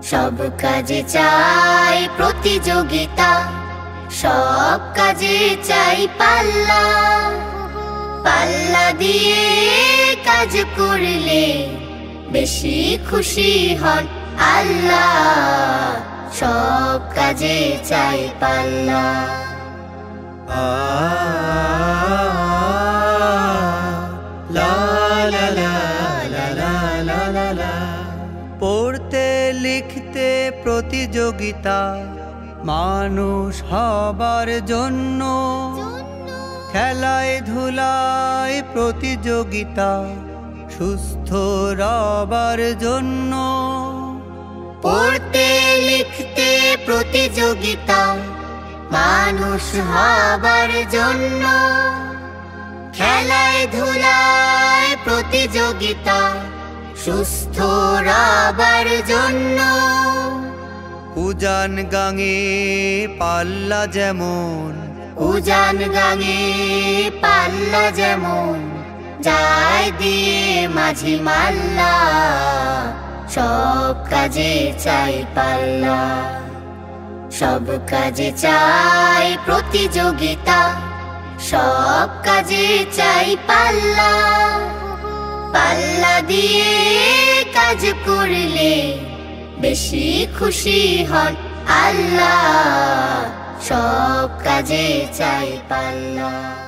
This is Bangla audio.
সব কাজে চাই প্রতিযোগিতা, সব কাজে চাই পাল্লা। পাল্লা দিয়ে কাজ করলে বেশি খুশি হন আল্লাহ। সব কাজে চাই পাল্লা। পড়তে লিখতে প্রতিযোগিতা, মানুষ হবার জন্য। খেলায় ধুলায় প্রতিযোগিতা, সুস্থ রবার জন্য। পড়তে লিখতে প্রতিযোগিতা, মানুষ হবার জন্য। খেলায় ধুলায় প্রতিযোগিতা, সুস্থ রবার জন্য। উজান গাঙে পাল্লা যেমন, উজান গাঙে পাল্লা যেমন, যায় দিয়ে মাঝি মাল্লা। সব কাজে চাই পাল্লা। সব কাজে চাই প্রতিযোগিতা, সব কাজে চাই পাল্লা। পাল্লা দিয়ে কাজ করলে বেশি খুশি হন আল্লাহ। সব কাজে চাই পাল্লা।